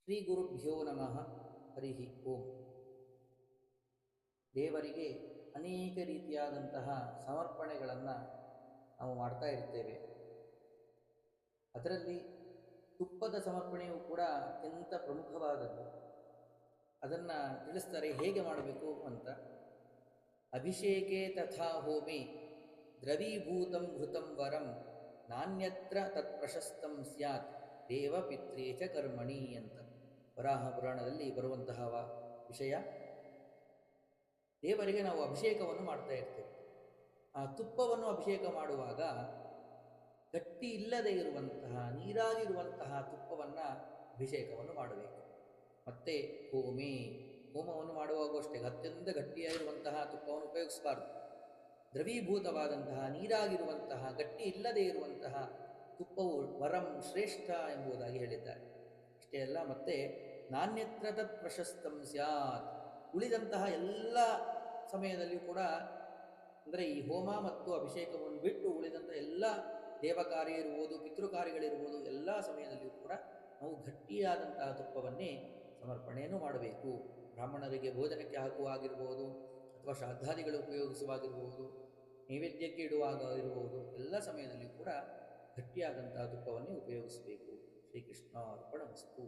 ಶ್ರೀ ಗುರುಭ್ಯೋ ನಮಃ. ಹರಿ ಓಂ. ದೇವರಿಗೆ ಅನೇಕ ರೀತಿಯಾದಂತಹ ಸಮರ್ಪಣೆಗಳನ್ನು ನಾವು ಮಾಡ್ತಾ ಇರ್ತೇವೆ. ಅದರಲ್ಲಿ ತುಪ್ಪದ ಸಮರ್ಪಣೆಯು ಕೂಡ ಅತ್ಯಂತ ಪ್ರಮುಖವಾದದ್ದು. ಅದನ್ನು ತಿಳಿಸ್ತಾರೆ ಹೇಗೆ ಮಾಡಬೇಕು ಅಂತ. ಅಭಿಷೇಕೆ ತಥಾ ಹೋಮೆ ದ್ರವೀಭೂತಂ ಘೃತಂ ವರಂ ನಾನ್ಯತ್ರ ತತ್ಪ್ರಶಸ್ತಂ ಸ್ಯಾತ್ ದೇವಪಿತ್ರೇ ಚ ಕರ್ಮಣಿ ಅಂತ ವರಾಹ ಪುರಾಣದಲ್ಲಿ ಬರುವಂತಹ ವಿಷಯ. ದೇವರಿಗೆ ನಾವು ಅಭಿಷೇಕವನ್ನು ಮಾಡ್ತಾ ಇರ್ತೇವೆ. ಆ ತುಪ್ಪವನ್ನು ಅಭಿಷೇಕ ಮಾಡುವಾಗ ಗಟ್ಟಿ ಇಲ್ಲದೆ ಇರುವಂತಹ ನೀರಾಗಿರುವಂತಹ ತುಪ್ಪವನ್ನು ಅಭಿಷೇಕವನ್ನು ಮಾಡಬೇಕು. ಮತ್ತೆ ಹೋಮವನ್ನು ಮಾಡುವಾಗ ಅಷ್ಟೇ ಅತ್ಯಂತ ಗಟ್ಟಿಯಾಗಿರುವಂತಹ ತುಪ್ಪವನ್ನು ಉಪಯೋಗಿಸಬಾರ್ದು. ದ್ರವೀಭೂತವಾದಂತಹ ನೀರಾಗಿರುವಂತಹ ಗಟ್ಟಿ ಇಲ್ಲದೆ ಇರುವಂತಹ ತುಪ್ಪವು ವರಂ ಶ್ರೇಷ್ಠ ಎಂಬುದಾಗಿ ಹೇಳಿದ್ದಾರೆ. ಅಷ್ಟೇ ಅಲ್ಲ, ಮತ್ತೆ ನಾನ್ಯತ್ರ ತತ್ ಪ್ರಶಸ್ತಂ ಸ್ಯಾತ್, ಉಳಿದಂತಹ ಎಲ್ಲ ಸಮಯದಲ್ಲಿಯೂ ಕೂಡ, ಅಂದರೆ ಈ ಹೋಮ ಮತ್ತು ಅಭಿಷೇಕವನ್ನು ಬಿಟ್ಟು ಉಳಿದಂಥ ಎಲ್ಲ ದೇವ ಕಾರ್ಯ ಇರುವುದು, ಪಿತೃ ಕಾರ್ಯಗಳಿರುವುದು, ಎಲ್ಲ ಸಮಯದಲ್ಲಿಯೂ ಕೂಡ ನಾವು ಗಟ್ಟಿಯಾದಂತಹ ತುಪ್ಪವನ್ನೇ ಸಮರ್ಪಣೆಯನ್ನು ಮಾಡಬೇಕು. ಬ್ರಾಹ್ಮಣರಿಗೆ ಭೋಜನಕ್ಕೆ ಹಾಕುವಾಗಿರ್ಬೋದು, ಅಥವಾ ಶ್ರಾದ್ದಾದಿಗಳು ಉಪಯೋಗಿಸುವಾಗಿರ್ಬೋದು, ನೈವೇದ್ಯಕ್ಕೆ ಇಡುವಾಗ ಇರಬಹುದು, ಎಲ್ಲ ಸಮಯದಲ್ಲಿಯೂ ಕೂಡ ಗಟ್ಟಿಯಾದಂತಹ ತುಪ್ಪವನ್ನೇ ಉಪಯೋಗಿಸಬೇಕು. ಶ್ರೀಕೃಷ್ಣ ಅರ್ಪಣಮಸ್ತು.